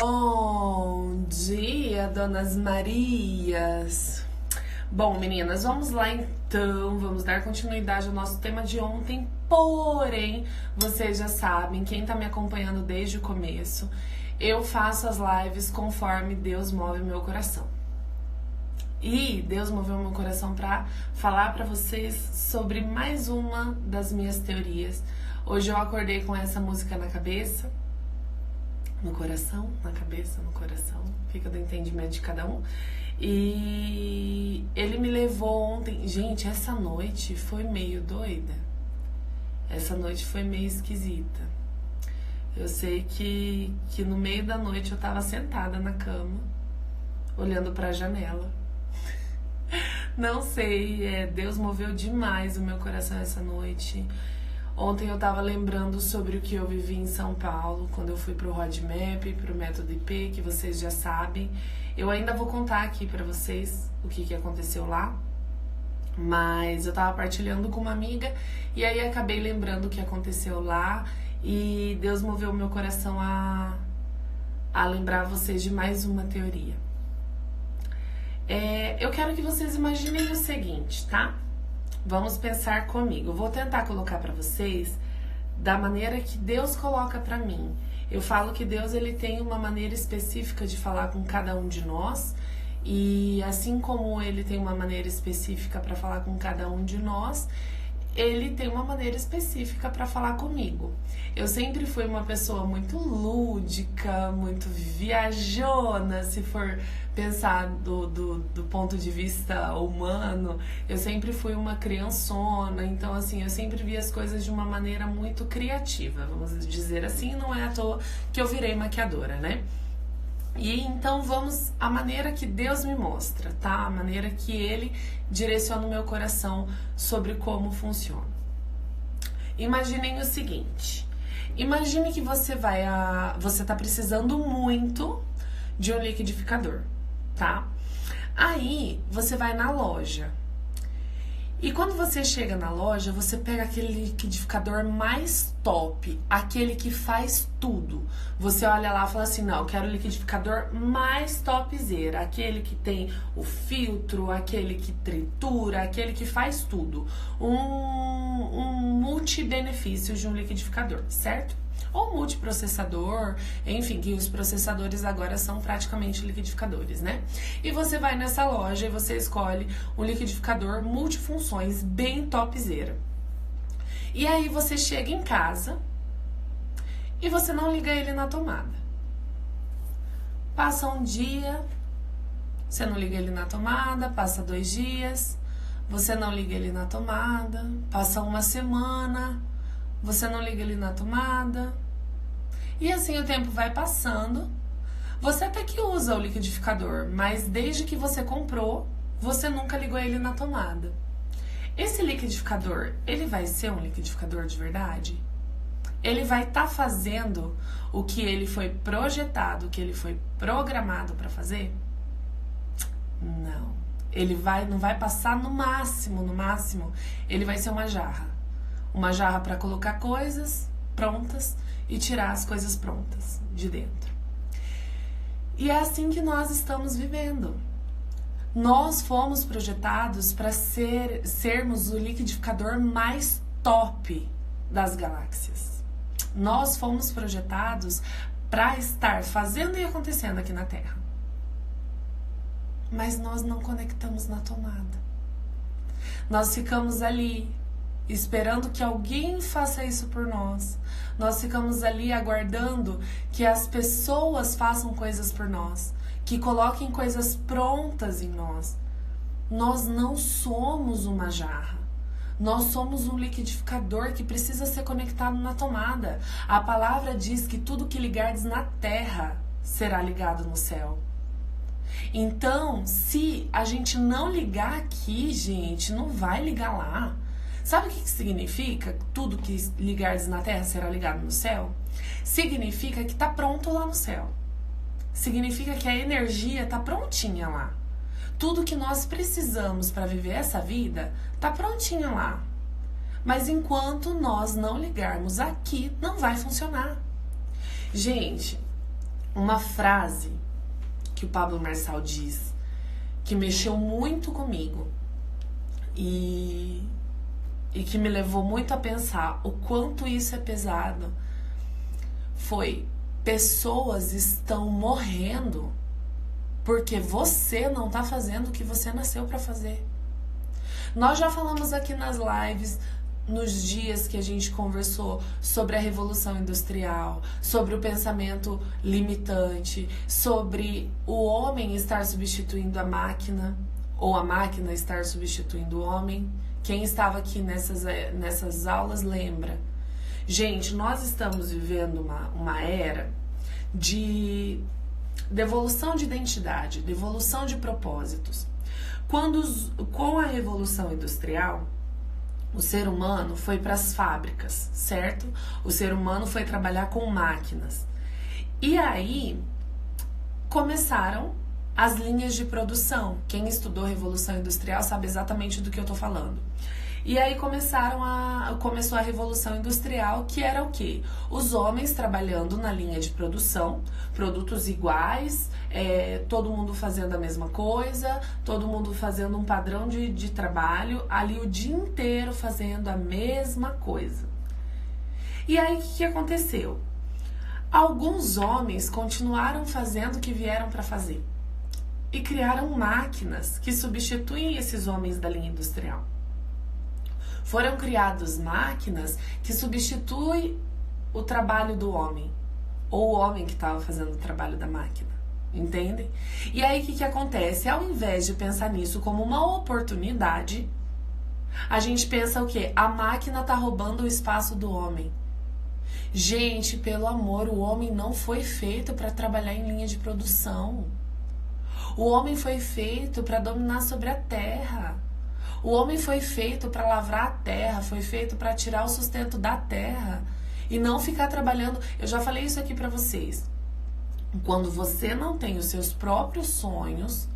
Bom dia, Donas Marias. Bom, meninas, vamos lá então, vamos dar continuidade ao nosso tema de ontem, porém, vocês já sabem, quem tá me acompanhando desde o começo, eu faço as lives conforme Deus move o meu coração. E Deus moveu meu coração para falar para vocês sobre mais uma das minhas teorias. Hoje eu acordei com essa música na cabeça, no coração, na cabeça, no coração, fica do entendimento de cada um. E ele me levou ontem, gente, essa noite foi meio doida. Essa noite foi meio esquisita. Eu sei que no meio da noite eu tava sentada na cama, olhando pra janela. Não sei, Deus moveu demais o meu coração essa noite. Ontem eu tava lembrando sobre o que eu vivi em São Paulo, quando eu fui pro Roadmap, pro Método IP, que vocês já sabem. Eu ainda vou contar aqui pra vocês o que aconteceu lá, mas eu tava partilhando com uma amiga e aí acabei lembrando o que aconteceu lá e Deus moveu o meu coração a lembrar vocês de mais uma teoria. Eu quero que vocês imaginem o seguinte, tá? Vamos pensar comigo. Eu vou tentar colocar para vocês da maneira que Deus coloca para mim. Eu falo que Deus ele tem uma maneira específica de falar com cada um de nós e assim como ele tem uma maneira específica para falar com cada um de nós, ele tem uma maneira específica para falar comigo. Eu sempre fui uma pessoa muito lúdica, muito viajona, se for pensar do ponto de vista humano. Eu sempre fui uma criançona, então assim, eu sempre vi as coisas de uma maneira muito criativa, vamos dizer assim, não é à toa que eu virei maquiadora, né? E então vamos à maneira que Deus me mostra, tá? A maneira que Ele direciona o meu coração sobre como funciona. Imaginem o seguinte, imagine que você tá precisando muito de um liquidificador, tá? Aí você vai na loja. E quando você chega na loja, você pega aquele liquidificador mais top, aquele que faz tudo. Você olha lá e fala assim, não, eu quero o liquidificador mais topzera, aquele que tem o filtro, aquele que tritura, aquele que faz tudo. Um multi-benefício de um liquidificador, certo? Ou multiprocessador, enfim, que os processadores agora são praticamente liquidificadores, né? E você vai nessa loja e você escolhe um liquidificador multifunções bem topzera. E aí você chega em casa e você não liga ele na tomada. Passa um dia, você não liga ele na tomada, passa 2 dias, você não liga ele na tomada, passa uma semana, você não liga ele na tomada. E assim o tempo vai passando. Você até que usa o liquidificador, mas desde que você comprou, você nunca ligou ele na tomada. Esse liquidificador, ele vai ser um liquidificador de verdade? Ele vai estar fazendo o que ele foi projetado, o que ele foi programado para fazer? Não. Ele não vai passar no máximo, ele vai ser uma jarra. Uma jarra para colocar coisas prontas e tirar as coisas prontas de dentro. E é assim que nós estamos vivendo. Nós fomos projetados para sermos o liquidificador mais top das galáxias. Nós fomos projetados para estar fazendo e acontecendo aqui na Terra. Mas nós não conectamos na tomada. Nós ficamos ali esperando que alguém faça isso por nós. Nós ficamos ali aguardando que as pessoas façam coisas por nós, que coloquem coisas prontas em nós. Nós não somos uma jarra. Nós somos um liquidificador que precisa ser conectado na tomada. A palavra diz que tudo que ligardes na terra será ligado no céu. Então, se a gente não ligar aqui, gente, não vai ligar lá. Sabe o que significa? Tudo que ligares na terra será ligado no céu? Significa que está pronto lá no céu. Significa que a energia está prontinha lá. Tudo que nós precisamos para viver essa vida está prontinho lá. Mas enquanto nós não ligarmos aqui, não vai funcionar. Gente, uma frase que o Pablo Marçal diz que mexeu muito comigo e que me levou muito a pensar o quanto isso é pesado. Foi: pessoas estão morrendo porque você não está fazendo o que você nasceu para fazer. Nós já falamos aqui nas lives, nos dias que a gente conversou sobre a Revolução Industrial, sobre o pensamento limitante, sobre o homem estar substituindo a máquina, ou a máquina estar substituindo o homem. Quem estava aqui nessas aulas lembra. Gente, nós estamos vivendo uma era de devolução de identidade, devolução de propósitos. Com a Revolução Industrial, o ser humano foi para as fábricas, certo? O ser humano foi trabalhar com máquinas. E aí começaram as linhas de produção. Quem estudou Revolução Industrial sabe exatamente do que eu estou falando. E aí começou a Revolução Industrial, que era o quê? Os homens trabalhando na linha de produção, produtos iguais, todo mundo fazendo a mesma coisa, todo mundo fazendo um padrão de trabalho, ali o dia inteiro fazendo a mesma coisa. E aí o que aconteceu? Alguns homens continuaram fazendo o que vieram para fazer e criaram máquinas que substituem esses homens da linha industrial. Foram criadas máquinas que substituem o trabalho do homem, ou o homem que estava fazendo o trabalho da máquina, entendem? E aí o que acontece? Ao invés de pensar nisso como uma oportunidade, a gente pensa o quê? A máquina está roubando o espaço do homem. Gente, pelo amor, o homem não foi feito para trabalhar em linha de produção. O homem foi feito para dominar sobre a terra. O homem foi feito para lavrar a terra, foi feito para tirar o sustento da terra e não ficar trabalhando. Eu já falei isso aqui para vocês. Quando você não tem os seus próprios sonhos,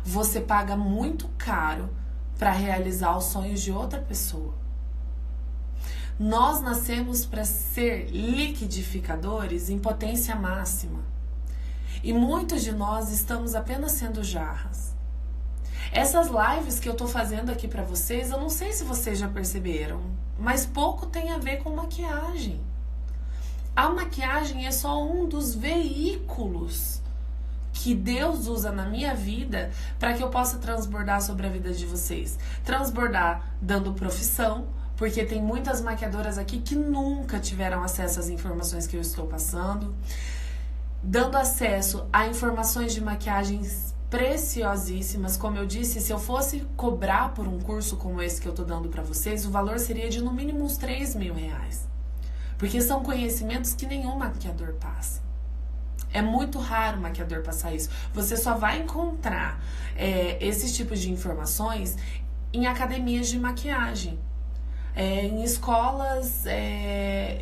você paga muito caro para realizar os sonhos de outra pessoa. Nós nascemos para ser liquidificadores em potência máxima. E muitos de nós estamos apenas sendo jarras. Essas lives que eu tô fazendo aqui pra vocês, eu não sei se vocês já perceberam, mas pouco tem a ver com maquiagem. A maquiagem é só um dos veículos que Deus usa na minha vida para que eu possa transbordar sobre a vida de vocês. Transbordar dando profissão, porque tem muitas maquiadoras aqui que nunca tiveram acesso às informações que eu estou passando. Dando acesso a informações de maquiagens preciosíssimas. Como eu disse, se eu fosse cobrar por um curso como esse que eu tô dando para vocês, o valor seria de no mínimo uns R$3.000, porque são conhecimentos que nenhum maquiador passa. É muito raro o maquiador passar isso. Você só vai encontrar esses tipos de informações em academias de maquiagem, em escolas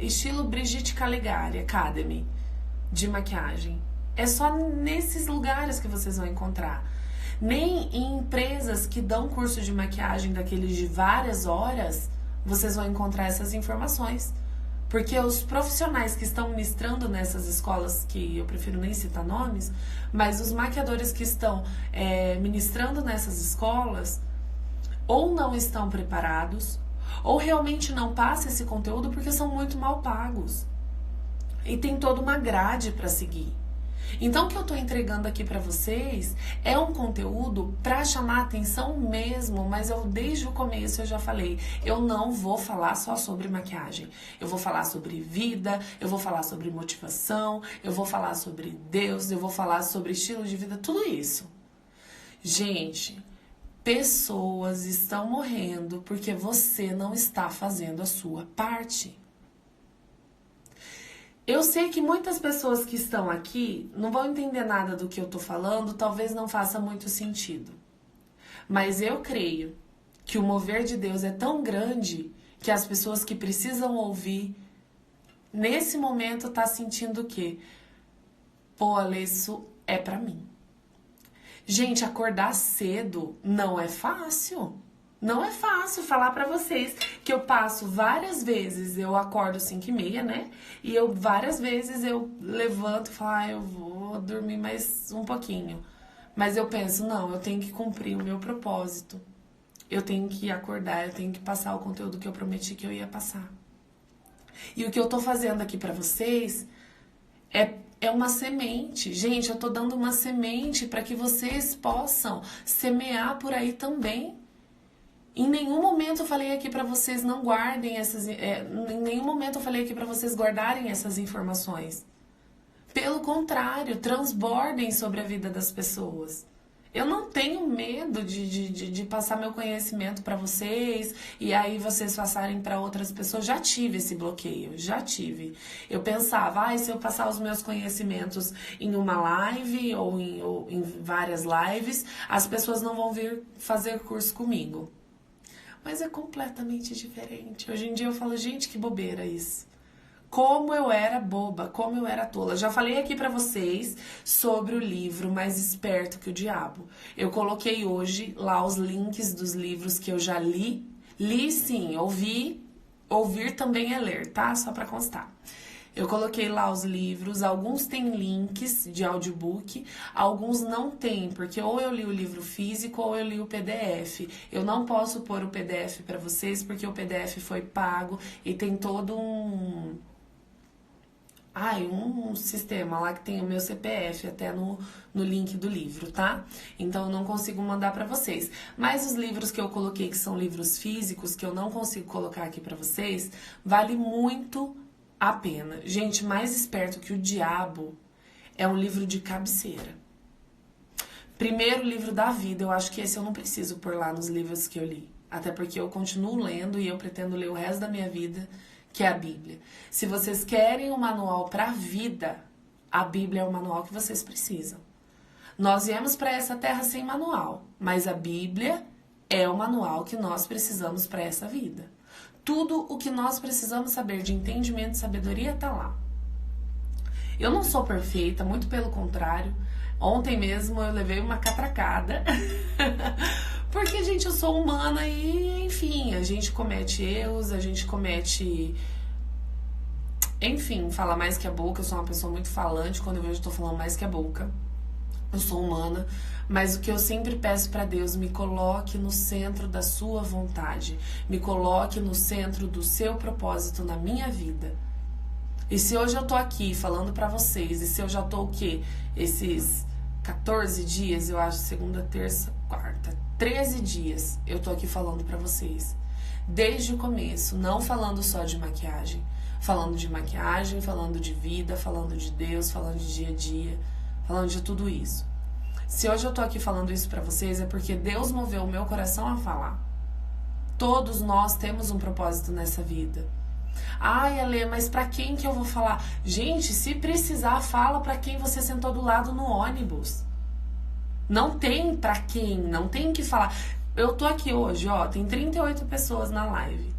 estilo Brigitte Caligari Academy de maquiagem. É só nesses lugares que vocês vão encontrar. Nem em empresas que dão curso de maquiagem daqueles de várias horas, vocês vão encontrar essas informações. Porque os profissionais que estão ministrando nessas escolas, que eu prefiro nem citar nomes, mas os maquiadores que estão ministrando nessas escolas, ou não estão preparados, ou realmente não passam esse conteúdo porque são muito mal pagos. E tem toda uma grade para seguir. Então, o que eu tô entregando aqui pra vocês é um conteúdo pra chamar atenção mesmo, mas desde o começo eu já falei, eu não vou falar só sobre maquiagem. Eu vou falar sobre vida, eu vou falar sobre motivação, eu vou falar sobre Deus, eu vou falar sobre estilo de vida, tudo isso. Gente, pessoas estão morrendo porque você não está fazendo a sua parte. Eu sei que muitas pessoas que estão aqui não vão entender nada do que eu tô falando, talvez não faça muito sentido. Mas eu creio que o mover de Deus é tão grande que as pessoas que precisam ouvir, nesse momento, tá sentindo o quê? Pô, Ale, isso é pra mim. Gente, acordar cedo não é fácil. Não é fácil falar pra vocês que eu passo várias vezes, eu acordo 5h30, né? E eu várias vezes eu levanto e falo, eu vou dormir mais um pouquinho. Mas eu penso, não, eu tenho que cumprir o meu propósito. Eu tenho que acordar, eu tenho que passar o conteúdo que eu prometi que eu ia passar. E o que eu tô fazendo aqui pra vocês é uma semente. Gente, eu tô dando uma semente para que vocês possam semear por aí também. Em nenhum momento eu falei aqui para vocês não guardem essas... em nenhum momento eu falei aqui para vocês guardarem essas informações. Pelo contrário, transbordem sobre a vida das pessoas. Eu não tenho medo de passar meu conhecimento para vocês e aí vocês passarem para outras pessoas. Já tive esse bloqueio, já tive. Eu pensava, se eu passar os meus conhecimentos em uma live ou em várias lives, as pessoas não vão vir fazer curso comigo. Mas é completamente diferente. Hoje em dia eu falo, gente, que bobeira isso. Como eu era boba, como eu era tola. Já falei aqui pra vocês sobre o livro Mais Esperto que o Diabo. Eu coloquei hoje lá os links dos livros que eu já li. Li sim, ouvir também é ler, tá? Só pra constar. Eu coloquei lá os livros, alguns têm links de audiobook, alguns não tem, porque ou eu li o livro físico ou eu li o PDF. Eu não posso pôr o PDF pra vocês, porque o PDF foi pago e tem todo um sistema lá que tem o meu CPF até no link do livro, tá? Então eu não consigo mandar pra vocês. Mas os livros que eu coloquei, que são livros físicos, que eu não consigo colocar aqui pra vocês, vale muito a pena. Gente, Mais Esperto que o Diabo é um livro de cabeceira. Primeiro livro da vida, eu acho que esse eu não preciso pôr lá nos livros que eu li. Até porque eu continuo lendo e eu pretendo ler o resto da minha vida, que é a Bíblia. Se vocês querem um manual para a vida, a Bíblia é o manual que vocês precisam. Nós viemos para essa terra sem manual, mas a Bíblia é o manual que nós precisamos para essa vida. Tudo o que nós precisamos saber de entendimento e sabedoria está lá. Eu não sou perfeita, muito pelo contrário. Ontem mesmo eu levei uma catracada. Porque, gente, eu sou humana e, enfim, a gente comete erros, a gente comete... Enfim, fala mais que a boca. Eu sou uma pessoa muito falante, quando eu vejo eu tô falando mais que a boca. Eu sou humana, mas o que eu sempre peço pra Deus, me coloque no centro da sua vontade. Me coloque no centro do seu propósito na minha vida. E se hoje eu tô aqui falando pra vocês, e se eu já tô o quê? Esses 14 dias, eu acho, segunda, terça, quarta, 13 dias eu tô aqui falando pra vocês. Desde o começo, não falando só de maquiagem. Falando de maquiagem, falando de vida, falando de Deus, falando de dia a dia, falando de tudo isso. Se hoje eu tô aqui falando isso pra vocês, é porque Deus moveu o meu coração a falar. Todos nós temos um propósito nessa vida. Ai, Ale, mas pra quem que eu vou falar? Gente, se precisar, fala pra quem você sentou do lado no ônibus. Não tem pra quem, não tem que falar. Eu tô aqui hoje, ó, tem 38 pessoas na live.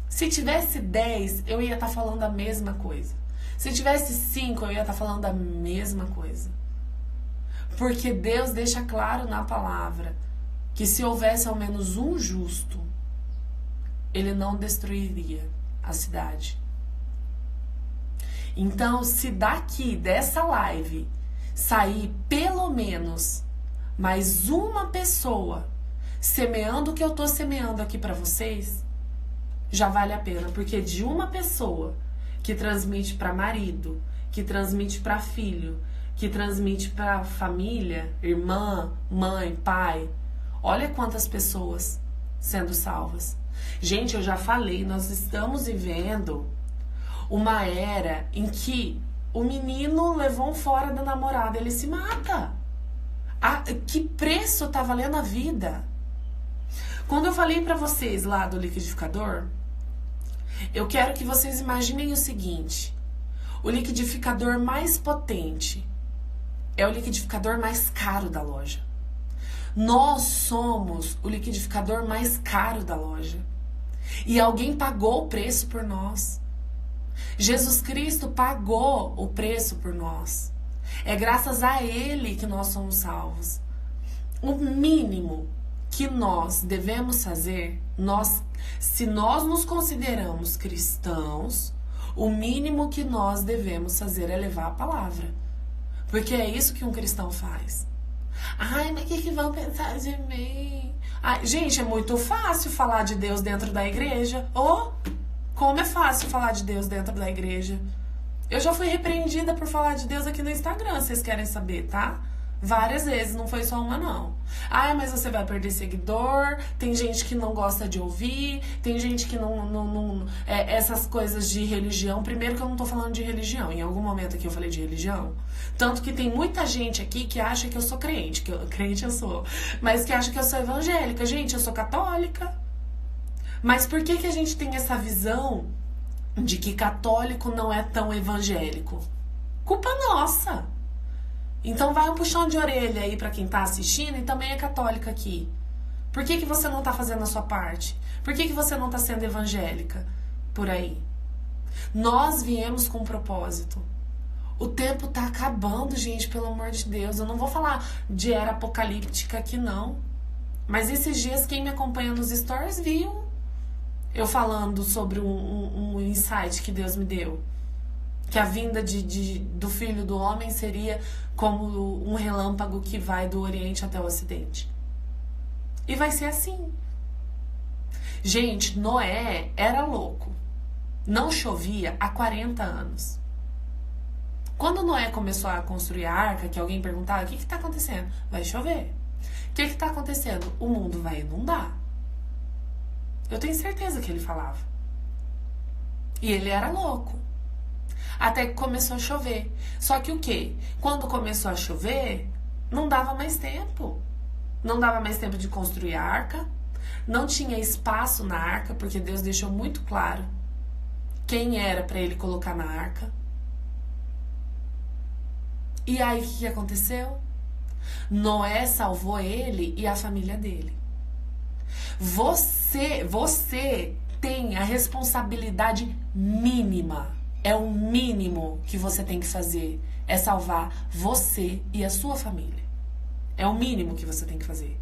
Se tivesse 10, eu ia estar falando a mesma coisa. Se tivesse 5, eu ia estar falando a mesma coisa. Porque Deus deixa claro na palavra que se houvesse ao menos um justo, Ele não destruiria a cidade. Então, se daqui, dessa live, sair pelo menos mais uma pessoa semeando o que eu tô semeando aqui pra vocês, já vale a pena, porque de uma pessoa que transmite para marido, que transmite para filho, que transmite para família, irmã, mãe, pai, olha quantas pessoas sendo salvas. Gente, eu já falei, nós estamos vivendo uma era em que o menino levou um fora da namorada, ele se mata. Que preço tá valendo a vida? Quando eu falei pra vocês lá do liquidificador, eu quero que vocês imaginem o seguinte: o liquidificador mais potente é o liquidificador mais caro da loja. Nós somos o liquidificador mais caro da loja. E alguém pagou o preço por nós. Jesus Cristo pagou o preço por nós. É graças a Ele que nós somos salvos. O mínimo que nós devemos fazer, se nós nos consideramos cristãos, o mínimo que nós devemos fazer é levar a palavra. Porque é isso que um cristão faz. Ai, mas o que vão pensar de mim? Ai, gente, é muito fácil falar de Deus dentro da igreja. Como é fácil falar de Deus dentro da igreja. Eu já fui repreendida por falar de Deus aqui no Instagram, vocês querem saber, tá? Várias vezes, não foi só uma não. Ai, mas você vai perder seguidor, tem gente que não gosta de ouvir, tem gente que não essas coisas de religião. Primeiro que eu não tô falando de religião, em algum momento aqui eu falei de religião. Tanto que tem muita gente aqui que acha que eu sou crente, crente eu sou, mas que acha que eu sou evangélica. Gente, eu sou católica. Mas por que a gente tem essa visão de que católico não é tão evangélico? Culpa nossa. Então vai um puxão de orelha aí pra quem tá assistindo e também é católica aqui. Por que você não tá fazendo a sua parte? Por que você não tá sendo evangélica por aí? Nós viemos com um propósito. O tempo tá acabando, gente, pelo amor de Deus. Eu não vou falar de era apocalíptica aqui, não. Mas esses dias, quem me acompanha nos stories viu eu falando sobre um insight que Deus me deu. Que a vinda do Filho do Homem seria como um relâmpago que vai do Oriente até o Ocidente. E vai ser assim. Gente, Noé era louco. Não chovia há 40 anos. Quando Noé começou a construir a arca, que alguém perguntava, o que está acontecendo? Vai chover. O que está acontecendo? O mundo vai inundar. Eu tenho certeza que ele falava. E ele era louco. Até que começou a chover. Só que o quê? Quando começou a chover, não dava mais tempo. Não dava mais tempo de construir a arca. Não tinha espaço na arca, porque Deus deixou muito claro quem era para ele colocar na arca. E aí o que aconteceu? Noé salvou ele e a família dele. Você tem a responsabilidade mínima. É o mínimo que você tem que fazer. É salvar você e a sua família. É o mínimo que você tem que fazer.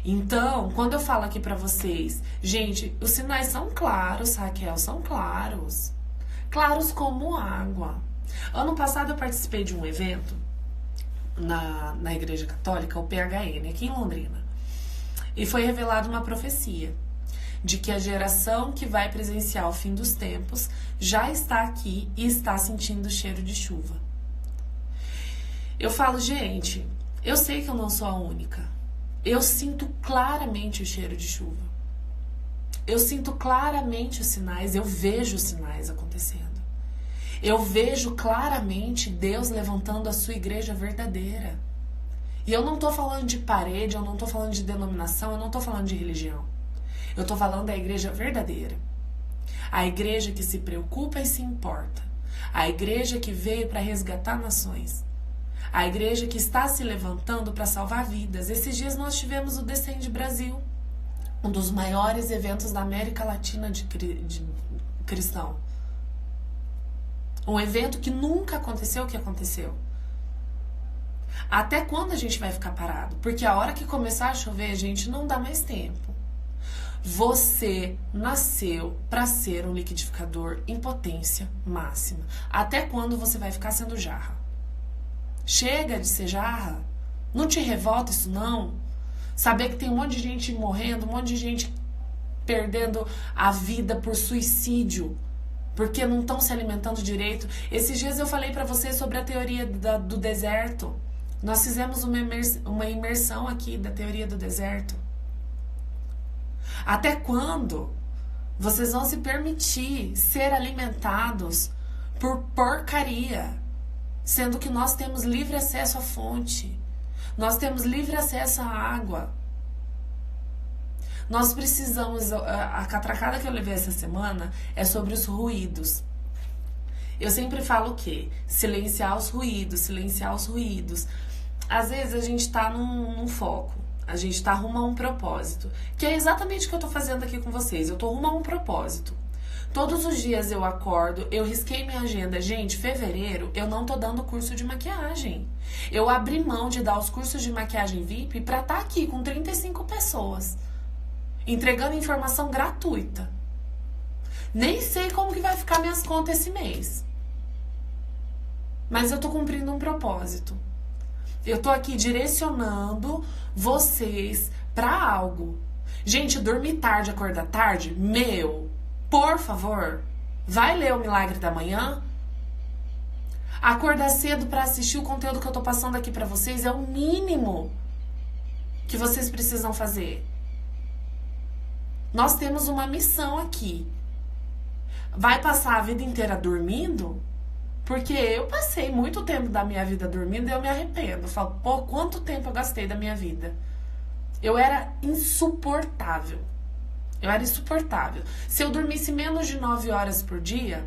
Então, quando eu falo aqui pra vocês, gente, os sinais são claros, Raquel, são claros. Claros como água. Ano passado eu participei de um evento na Igreja Católica, o PHN, aqui em Londrina. E foi revelada uma profecia de que a geração que vai presenciar o fim dos tempos já está aqui e está sentindo o cheiro de chuva. Eu falo, gente, eu sei que eu não sou a única. Eu sinto claramente o cheiro de chuva. Eu sinto claramente os sinais, eu vejo os sinais acontecendo. Eu vejo claramente Deus levantando a sua igreja verdadeira. E eu não tô falando de parede, eu não tô falando de denominação, eu não tô falando de religião. Eu tô falando da igreja verdadeira. A igreja que se preocupa e se importa. A igreja que veio para resgatar nações. A igreja que está se levantando para salvar vidas. Esses dias nós tivemos o Descende Brasil, um dos maiores eventos da América Latina de cristão. Um evento que nunca aconteceu o que aconteceu. Até quando a gente vai ficar parado? Porque a hora que começar a chover, gente, não dá mais tempo. Você nasceu para ser um liquidificador em potência máxima. Até quando você vai ficar sendo jarra? Chega de ser jarra. Não te revolta isso, não. Saber que tem um monte de gente morrendo, um monte de gente perdendo a vida por suicídio, porque não estão se alimentando direito. Esses dias eu falei para vocês sobre a teoria do deserto. Nós fizemos uma imersão aqui da teoria do deserto. Até quando vocês vão se permitir ser alimentados por porcaria, sendo que nós temos livre acesso à fonte, nós temos livre acesso à água? Nós precisamos, a catracada que eu levei essa semana é sobre os ruídos. Eu sempre falo o quê? Silenciar os ruídos, silenciar os ruídos. Às vezes a gente tá num foco, a gente tá rumo a um propósito, que é exatamente o que eu tô fazendo aqui com vocês. Eu tô rumo a um propósito. Todos os dias eu acordo, eu risquei minha agenda. Gente, fevereiro eu não tô dando curso de maquiagem. Eu abri mão de dar os cursos de maquiagem VIP pra estar aqui com 35 pessoas, entregando informação gratuita. Nem sei como que vai ficar minhas contas esse mês. Mas eu tô cumprindo um propósito. Eu tô aqui direcionando vocês pra algo. Gente, dormir tarde, acordar tarde, por favor, vai ler o Milagre da Manhã. Acordar cedo pra assistir o conteúdo que eu tô passando aqui pra vocês é o mínimo que vocês precisam fazer. Nós temos uma missão aqui. Vai passar a vida inteira dormindo? Porque eu passei muito tempo da minha vida dormindo e eu me arrependo. Eu falo, pô, quanto tempo eu gastei da minha vida? Eu era insuportável. Se eu dormisse menos de 9 horas por dia,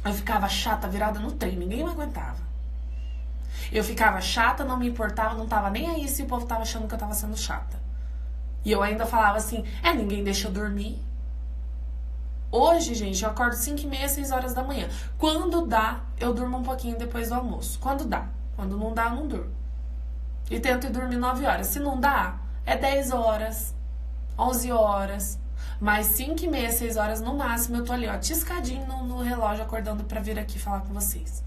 eu ficava chata, virada no trem. Ninguém me aguentava. Eu ficava chata, não me importava, não tava nem aí se o povo tava achando que eu tava sendo chata. E eu ainda falava assim, ninguém deixa eu dormir. Hoje, gente, eu acordo 5h30, 6 horas da manhã. Quando dá, eu durmo um pouquinho depois do almoço. Quando dá. Quando não dá, eu não durmo. E tento ir dormir 9 horas. Se não dá, é 10 horas, 11 horas. Mas 5h30, 6 horas no máximo, eu tô ali, ó, tiscadinho no relógio, acordando pra vir aqui falar com vocês.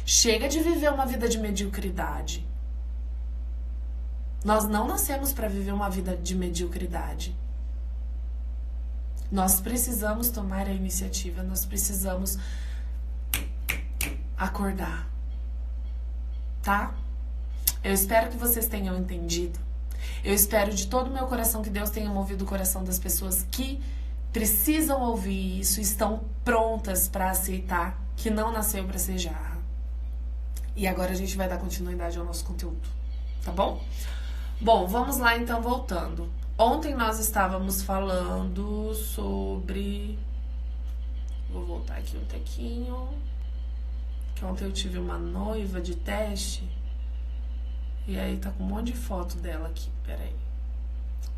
Chega de viver uma vida de mediocridade. Nós não nascemos pra viver uma vida de mediocridade. Nós precisamos tomar a iniciativa, nós precisamos acordar, tá? Eu espero que vocês tenham entendido. Eu espero de todo o meu coração que Deus tenha movido o coração das pessoas que precisam ouvir isso, estão prontas para aceitar que não nasceu para ser jarra. E agora a gente vai dar continuidade ao nosso conteúdo, tá bom? Bom, vamos lá então, voltando. Ontem nós estávamos falando sobre... Vou voltar aqui um tequinho. Que ontem eu tive uma noiva de teste. E aí tá com um monte de foto dela aqui. Pera aí.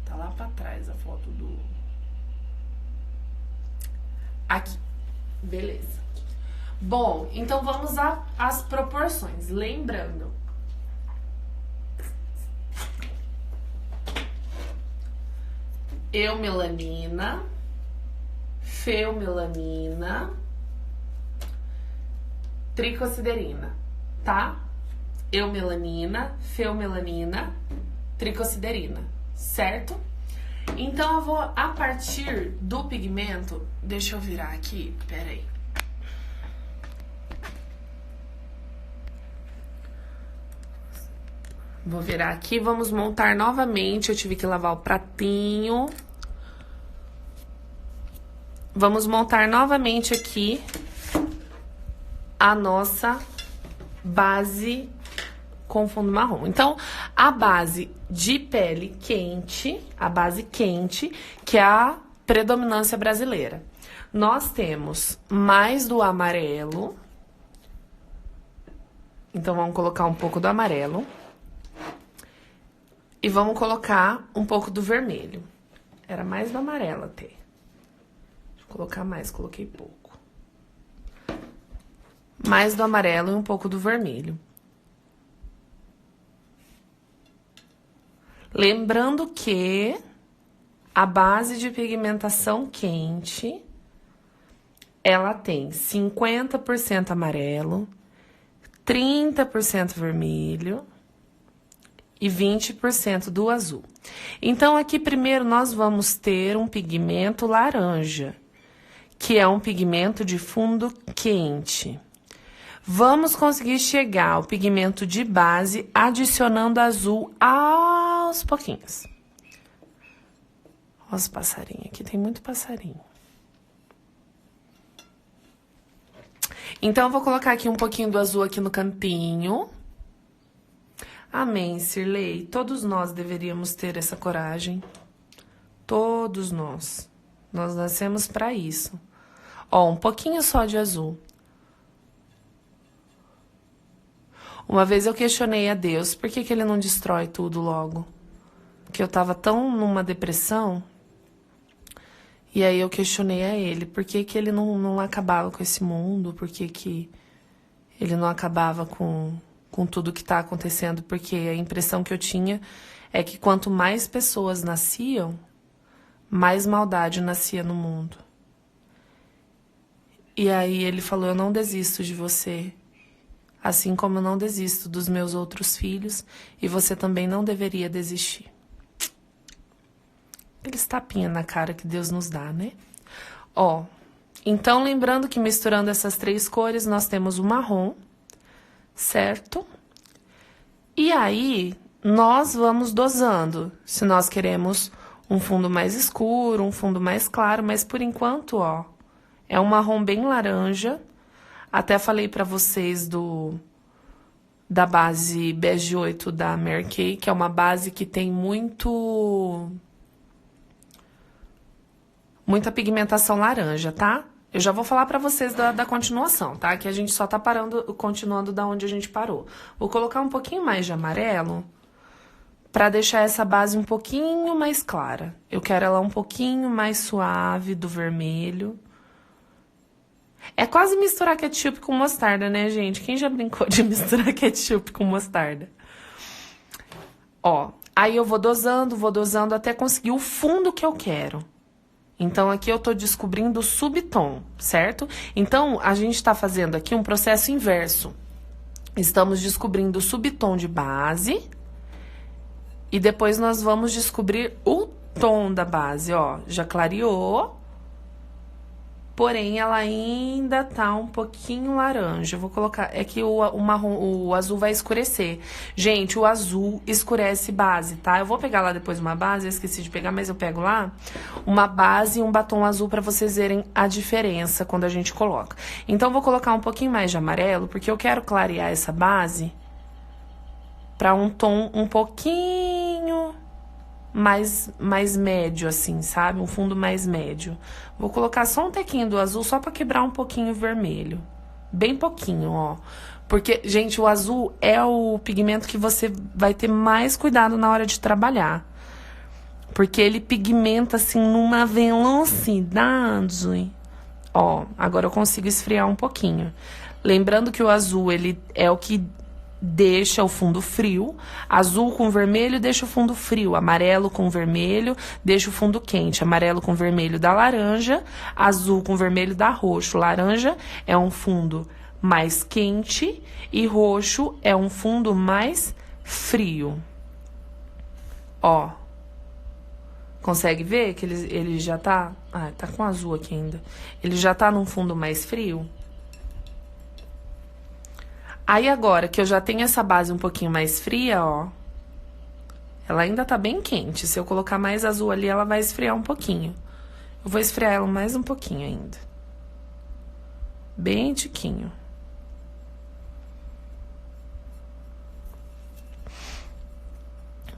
Tá lá pra trás a foto do... Aqui. Beleza. Bom, então vamos às proporções. Lembrando... eumelanina, feumelanina, tricosiderina, tá? Eumelanina, feumelanina, tricosiderina, certo? Então eu vou, a partir do pigmento, deixa eu virar aqui, peraí. Vou virar aqui, vamos montar novamente, eu tive que lavar o pratinho. Vamos montar novamente aqui a nossa base com fundo marrom. Então, a base de pele quente, a base quente, que é a predominância brasileira. Nós temos mais do amarelo. Então, vamos colocar um pouco do amarelo. E vamos colocar um pouco do vermelho. Era mais do amarelo até. Colocar mais, coloquei pouco. Mais do amarelo e um pouco do vermelho. Lembrando que a base de pigmentação quente, ela tem 50% amarelo, 30% vermelho e 20% do azul. Então, aqui primeiro nós vamos ter um pigmento laranja, que é um pigmento de fundo quente. Vamos conseguir chegar ao pigmento de base adicionando azul aos pouquinhos. Olha os passarinhos aqui, tem muito passarinho. Então, eu vou colocar aqui um pouquinho do azul aqui no cantinho. Amém, Cirlei. Todos nós deveríamos ter essa coragem. Todos nós. Nós nascemos para isso. Ó, um pouquinho só de azul. Uma vez eu questionei a Deus, por que ele não destrói tudo logo? Porque eu tava tão numa depressão. E aí eu questionei a ele, por que que ele não acabava com esse mundo, por que que ele não acabava com tudo que está acontecendo, porque a impressão que eu tinha é que quanto mais pessoas nasciam, mais maldade nascia no mundo. E aí ele falou, eu não desisto de você, assim como eu não desisto dos meus outros filhos, e você também não deveria desistir. Aqueles tapinha na cara que Deus nos dá, né? Ó, então lembrando que misturando essas 3 cores, nós temos o marrom, certo? E aí, nós vamos dosando, se nós queremos um fundo mais escuro, um fundo mais claro, mas por enquanto, ó, é um marrom bem laranja. Até falei pra vocês da base Bege 8 da Mary Kay, que é uma base que tem muita pigmentação laranja, tá? Eu já vou falar pra vocês da continuação, tá? Que a gente só tá continuando da onde a gente parou. Vou colocar um pouquinho mais de amarelo pra deixar essa base um pouquinho mais clara. Eu quero ela um pouquinho mais suave do vermelho. É quase misturar ketchup com mostarda, né, gente? Quem já brincou de misturar ketchup com mostarda? Ó, aí eu vou dosando até conseguir o fundo que eu quero. Então, aqui eu tô descobrindo o subtom, certo? Então, a gente tá fazendo aqui um processo inverso. Estamos descobrindo o subtom de base e depois nós vamos descobrir o tom da base, ó. Já clareou, porém ela ainda tá um pouquinho laranja. Eu vou colocar, é que o marrom, o azul vai escurecer. Gente, o azul escurece base, tá? Eu vou pegar lá depois uma base, eu esqueci de pegar, mas eu pego lá. Uma base e um batom azul pra vocês verem a diferença quando a gente coloca. Então, eu vou colocar um pouquinho mais de amarelo, porque eu quero clarear essa base pra um tom um pouquinho mais médio, assim, sabe? Um fundo mais médio. Vou colocar só um tequinho do azul, só pra quebrar um pouquinho o vermelho. Bem pouquinho, ó. Porque, gente, o azul é o pigmento que você vai ter mais cuidado na hora de trabalhar. Porque ele pigmenta, assim, numa velocidade. Ó, agora eu consigo esfriar um pouquinho. Lembrando que o azul, ele é o que deixa o fundo frio, azul com vermelho deixa o fundo frio, amarelo com vermelho deixa o fundo quente, amarelo com vermelho dá laranja, azul com vermelho dá roxo, laranja é um fundo mais quente e roxo é um fundo mais frio. Ó, consegue ver que ele já tá, tá com azul aqui ainda, ele já tá num fundo mais frio. Aí agora que eu já tenho essa base um pouquinho mais fria, ó, ela ainda tá bem quente. Se eu colocar mais azul ali, ela vai esfriar um pouquinho. Eu vou esfriar ela mais um pouquinho ainda. Bem tiquinho.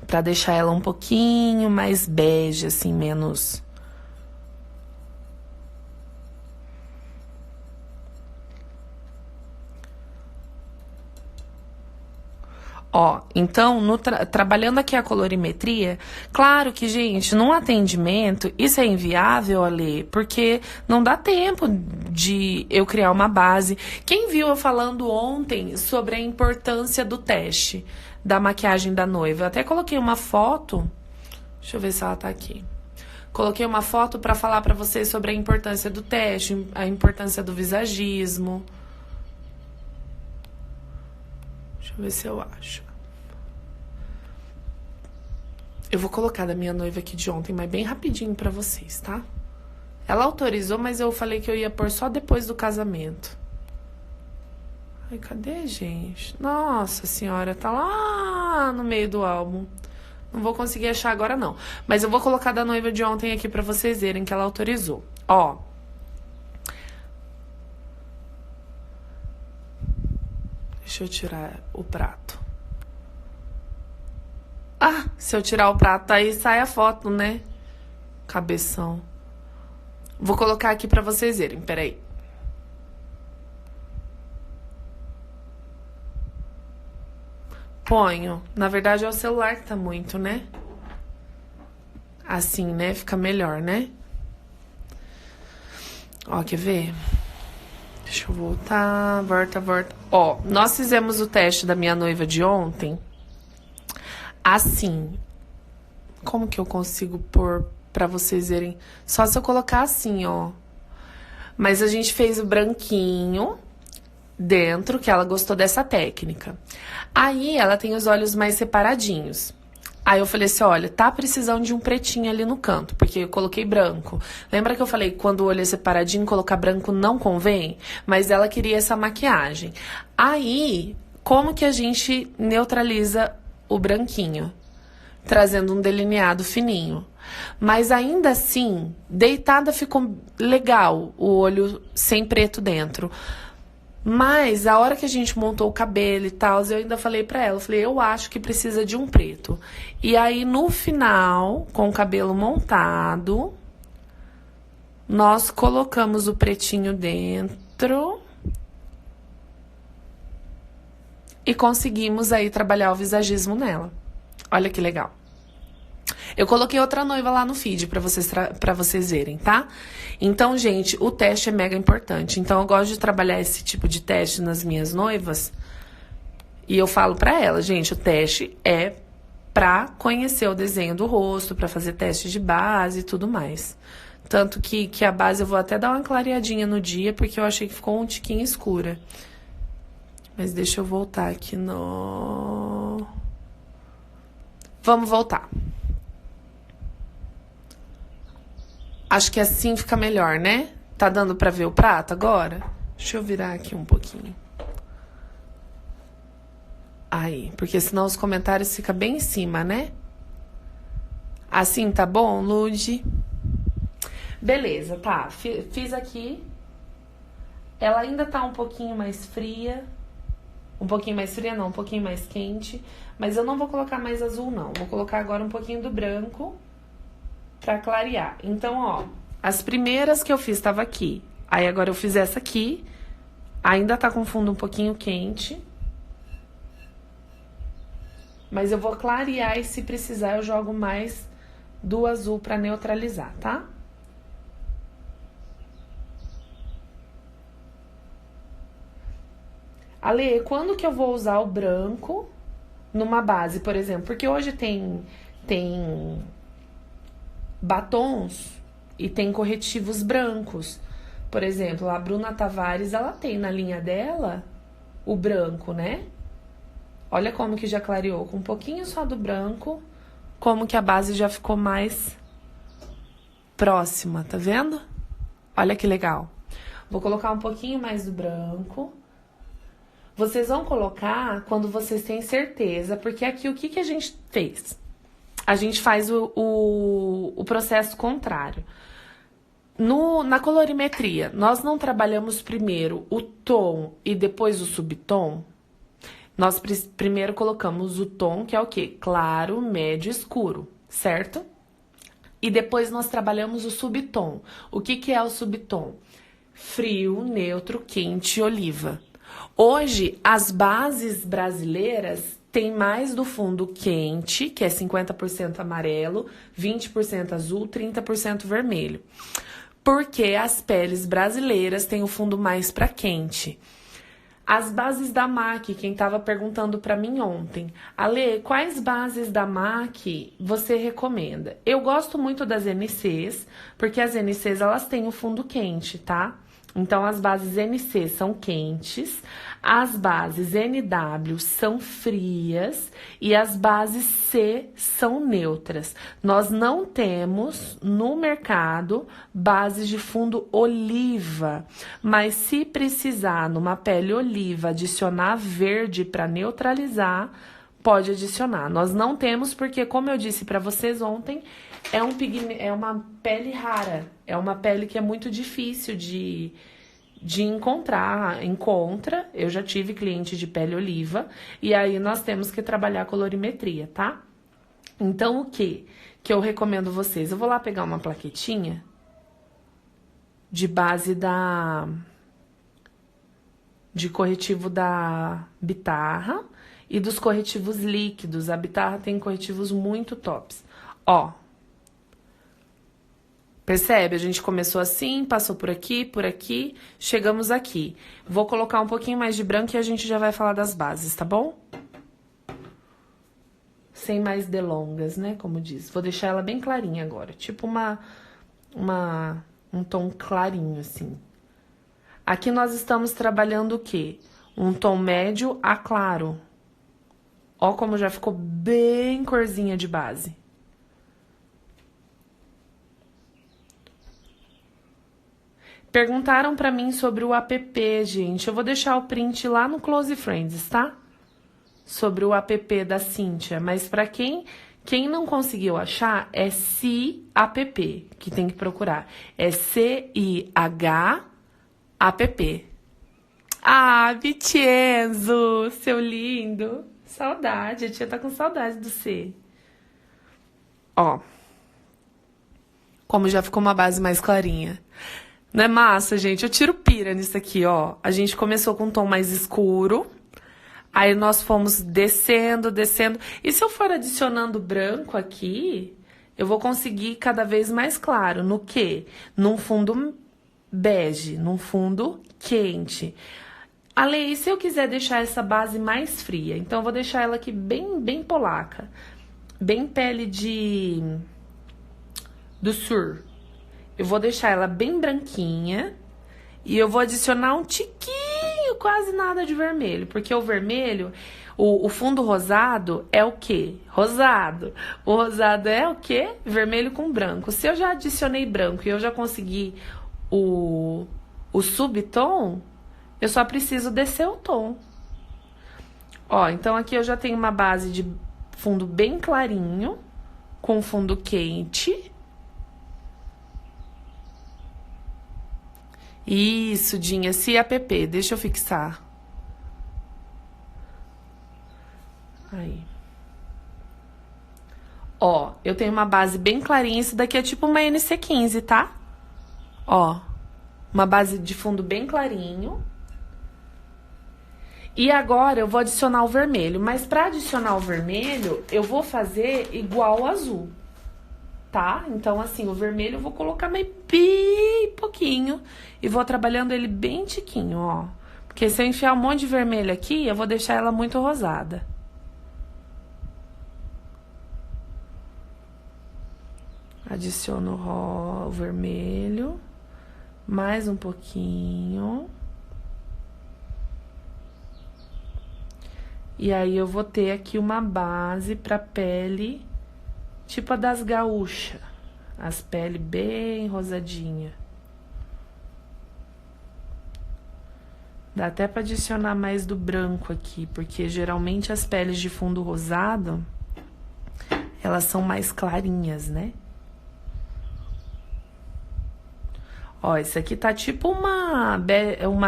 Pra deixar ela um pouquinho mais bege, assim, menos... Ó, então, trabalhando aqui a colorimetria, claro que, gente, num atendimento, isso é inviável, Ale, porque não dá tempo de eu criar uma base. Quem viu eu falando ontem sobre a importância do teste da maquiagem da noiva? Eu até coloquei uma foto, deixa eu ver se ela tá aqui. Coloquei uma foto pra falar pra vocês sobre a importância do teste, a importância do visagismo. Deixa eu ver se eu acho. Eu vou colocar da minha noiva aqui de ontem, mas bem rapidinho pra vocês, tá? Ela autorizou, mas eu falei que eu ia pôr só depois do casamento. Ai, cadê, gente? Nossa senhora, tá lá no meio do álbum. Não vou conseguir achar agora, não. Mas eu vou colocar da noiva de ontem aqui pra vocês verem que ela autorizou. Ó. Deixa eu tirar o prato. Ah, se eu tirar o prato aí sai a foto, né? Cabeção. Vou colocar aqui pra vocês verem, peraí. Ponho. Na verdade é o celular que tá muito, né? Assim, né? Fica melhor, né? Ó, quer ver? Deixa eu voltar, volta. Ó, nós fizemos o teste da minha noiva de ontem. Assim, como que eu consigo pôr pra vocês verem? Só se eu colocar assim, ó. Mas a gente fez o branquinho dentro, que ela gostou dessa técnica. Aí ela tem os olhos mais separadinhos. Aí eu falei assim, olha, tá precisando de um pretinho ali no canto, porque eu coloquei branco. Lembra que eu falei que quando o olho é separadinho, colocar branco não convém? Mas ela queria essa maquiagem. Aí, como que a gente neutraliza o branquinho? Trazendo um delineado fininho. Mas ainda assim, deitada ficou legal, o olho sem preto dentro. Mas a hora que a gente montou o cabelo e tal, eu ainda falei pra ela, eu acho que precisa de um preto. E aí no final, com o cabelo montado, nós colocamos o pretinho dentro e conseguimos aí trabalhar o visagismo nela. Olha que legal. Eu coloquei outra noiva lá no feed pra vocês verem, tá? Então, gente, o teste é mega importante. Então, eu gosto de trabalhar esse tipo de teste nas minhas noivas. E eu falo pra ela, gente, o teste é pra conhecer o desenho do rosto, pra fazer teste de base e tudo mais. Tanto que a base eu vou até dar uma clareadinha no dia, porque eu achei que ficou um tiquinho escura. Mas deixa eu voltar aqui no... Vamos voltar. Acho que assim fica melhor, né? Tá dando pra ver o prato agora? Deixa eu virar aqui um pouquinho. Aí, porque senão os comentários ficam bem em cima, né? Assim tá bom, Lude? Beleza, tá. Fiz aqui. Ela ainda tá um pouquinho mais fria. Um pouquinho mais fria não, um pouquinho mais quente. Mas eu não vou colocar mais azul não. Vou colocar agora um pouquinho do branco pra clarear. Então, ó, as primeiras que eu fiz tava aqui. Aí agora eu fiz essa aqui. Ainda tá com fundo um pouquinho quente. Mas eu vou clarear e se precisar eu jogo mais do azul pra neutralizar, tá? Ale, quando que eu vou usar o branco numa base, por exemplo? Porque hoje tem batons e tem corretivos brancos. Por exemplo, a Bruna Tavares, ela tem na linha dela o branco, né? Olha como que já clareou, com um pouquinho só do branco, como que a base já ficou mais próxima, tá vendo? Olha que legal. Vou colocar um pouquinho mais do branco. Vocês vão colocar quando vocês têm certeza, porque aqui o que a gente fez? A gente faz o processo contrário. Na colorimetria, nós não trabalhamos primeiro o tom e depois o subtom. Nós primeiro colocamos o tom, que é o quê? Claro, médio, escuro, certo? E depois nós trabalhamos o subtom. O que é o subtom? Frio, neutro, quente, oliva. Hoje, as bases brasileiras têm mais do fundo quente, que é 50% amarelo, 20% azul, 30% vermelho. Porque as peles brasileiras têm o fundo mais para quente. As bases da MAC, quem estava perguntando para mim ontem. Ale, quais bases da MAC você recomenda? Eu gosto muito das NCs, porque as NCs elas têm o fundo quente, tá? Então, as bases NC são quentes, as bases NW são frias e as bases C são neutras. Nós não temos no mercado bases de fundo oliva, mas se precisar numa pele oliva adicionar verde para neutralizar, pode adicionar. Nós não temos porque, como eu disse para vocês ontem, é uma pele rara, é uma pele que é muito difícil de encontrar. Eu já tive cliente de pele oliva, e aí nós temos que trabalhar a colorimetria, tá? Então, o que eu recomendo vocês? Eu vou lá pegar uma plaquetinha de base de corretivo da Bitarra e dos corretivos líquidos. A Bitarra tem corretivos muito tops. Ó, Percebe? A gente começou assim, passou por aqui, chegamos aqui. Vou colocar um pouquinho mais de branco e a gente já vai falar das bases, tá bom? Sem mais delongas, né? Como diz. Vou deixar ela bem clarinha agora. Tipo um tom clarinho, assim. Aqui nós estamos trabalhando o quê? Um tom médio a claro. Ó como já ficou bem corzinha de base. Perguntaram pra mim sobre o app, gente. Eu vou deixar o print lá no Close Friends, tá? Sobre o app da Cíntia. Mas pra quem não conseguiu achar, é CIAPP, que tem que procurar. É CIHAPP. Ah, Vincenzo, seu lindo. Saudade, a tia tá com saudade do C. Ó. Como já ficou uma base mais clarinha. Não é massa, gente? Eu tiro pira nisso aqui, ó. A gente começou com um tom mais escuro. Aí nós fomos descendo. E se eu for adicionando branco aqui, eu vou conseguir cada vez mais claro. No quê? Num fundo bege, num fundo quente. Além, e se eu quiser deixar essa base mais fria? Então, eu vou deixar ela aqui bem polaca. Bem pele do sur. Eu vou deixar ela bem branquinha. E eu vou adicionar um tiquinho, quase nada de vermelho. Porque o vermelho, o fundo rosado é o quê? Rosado. O rosado é o quê? Vermelho com branco. Se eu já adicionei branco e eu já consegui o subtom, eu só preciso descer o tom. Ó, então aqui eu já tenho uma base de fundo bem clarinho, com fundo quente. Isso, Dinha, CIAPP, deixa eu fixar. Aí. Ó, eu tenho uma base bem clarinha, isso daqui é tipo uma NC15, tá? Ó, uma base de fundo bem clarinho. E agora eu vou adicionar o vermelho, mas para adicionar o vermelho, eu vou fazer igual ao azul. Tá? Então, assim, o vermelho eu vou colocar bem pouquinho e vou trabalhando ele bem tiquinho, ó. Porque se eu enfiar um monte de vermelho aqui, eu vou deixar ela muito rosada. Adiciono o vermelho, mais um pouquinho. E aí eu vou ter aqui uma base pra pele tipo a das gaúchas, as peles bem rosadinha. Dá até para adicionar mais do branco aqui, porque geralmente as peles de fundo rosado, elas são mais clarinhas, né? Ó, esse aqui tá tipo uma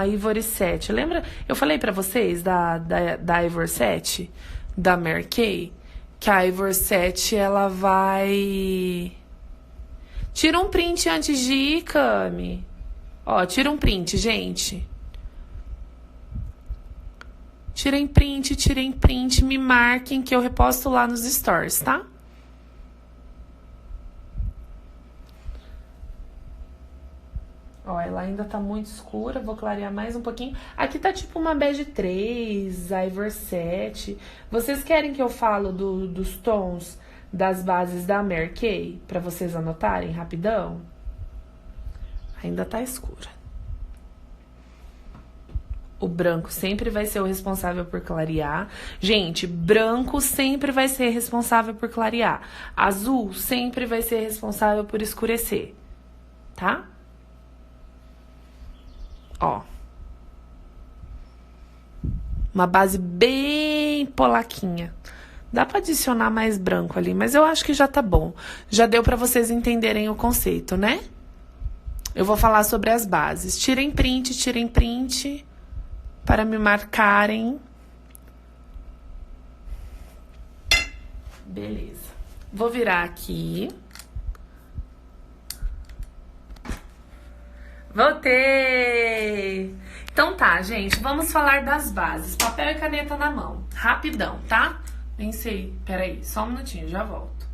Ivory 7. Lembra? Eu falei pra vocês da Ivory 7, da Mary Kay? Que a Ivory 7, ela vai... Tira um print antes de ir, Cami. Ó, tira um print, gente. Tirem print, me marquem que eu reposto lá nos stories, tá? Ó, ela ainda tá muito escura, vou clarear mais um pouquinho. Aqui tá tipo uma bege 3, Ivory 7. Vocês querem que eu falo dos tons das bases da Mary Kay? Pra vocês anotarem rapidão? Ainda tá escura. O branco sempre vai ser o responsável por clarear. Gente, branco sempre vai ser responsável por clarear. Azul sempre vai ser responsável por escurecer, tá? Ó. Uma base bem polaquinha. Dá pra adicionar mais branco ali, mas eu acho que já tá bom. Já deu pra vocês entenderem o conceito, né? Eu vou falar sobre as bases. Tirem print para me marcarem. Beleza. Vou virar aqui. Voltei! Então tá, gente, vamos falar das bases. Papel e caneta na mão. Rapidão, tá? Nem sei. Peraí, só um minutinho, já volto.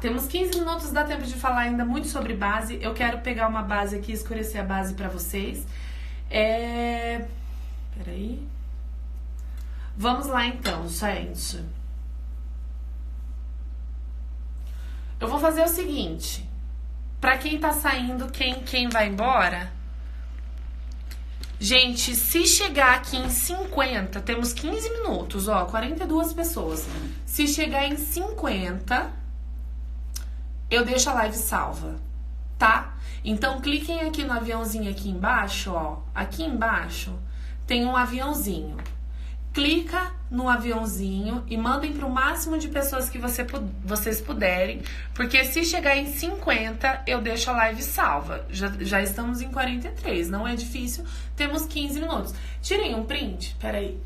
temos 15 minutos, dá tempo de falar ainda muito sobre base. Eu quero pegar uma base aqui, escurecer a base pra vocês. Peraí. Vamos lá então, gente. Eu vou fazer o seguinte. Pra quem tá saindo, quem vai embora... Gente, se chegar aqui em 50, temos 15 minutos, ó, 42 pessoas. Se chegar em 50, eu deixo a live salva, tá? Então, cliquem aqui no aviãozinho aqui embaixo, ó. Aqui embaixo tem um aviãozinho. Clica no aviãozinho e mandem para o máximo de pessoas que vocês puderem, porque se chegar em 50, eu deixo a live salva. Já estamos em 43, não é difícil, temos 15 minutos. Tirei um print, peraí.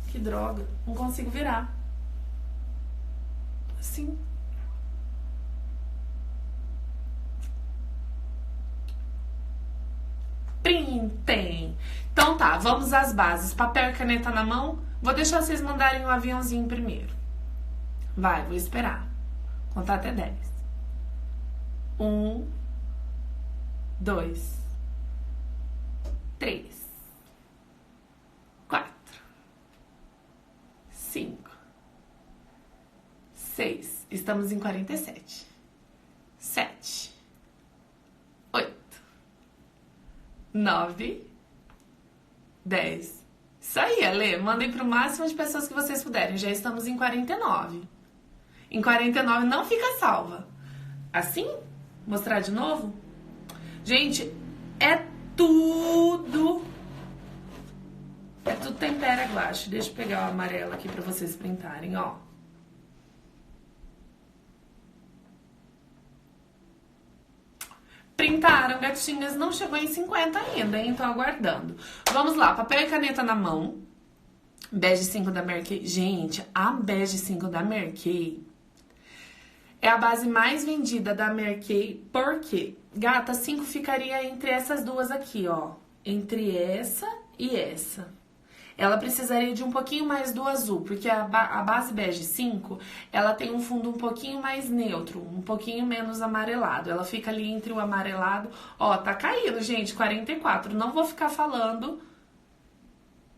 Que droga, não consigo virar. Assim. Printem. Então tá, vamos às bases. Papel e caneta na mão. Vou deixar vocês mandarem um aviãozinho primeiro. Vai, vou esperar. Contar até 10. 1, 2, 3, 4, 5, 6. Estamos em 47. 7, 8, 9, 10. Isso aí, Ale. Mandem pro máximo de pessoas que vocês puderem. Já estamos em 49. Em 49 não fica salva. Assim? Mostrar de novo? Gente, é tudo tempera guache. Deixa eu pegar o amarelo aqui pra vocês printarem, ó. Printaram, gatinhas, não chegou em 50 ainda, hein? Tô aguardando. Vamos lá, papel e caneta na mão. Bege 5 da Mary Kay. Gente, a Bege 5 da Mary Kay é a base mais vendida da Mary Kay. Por quê? Gata, 5 ficaria entre essas duas aqui, ó. Entre essa e essa. Ela precisaria de um pouquinho mais do azul, porque a base bege 5, ela tem um fundo um pouquinho mais neutro, um pouquinho menos amarelado. Ela fica ali entre o amarelado. Ó, tá caindo, gente, 44. Não vou ficar falando,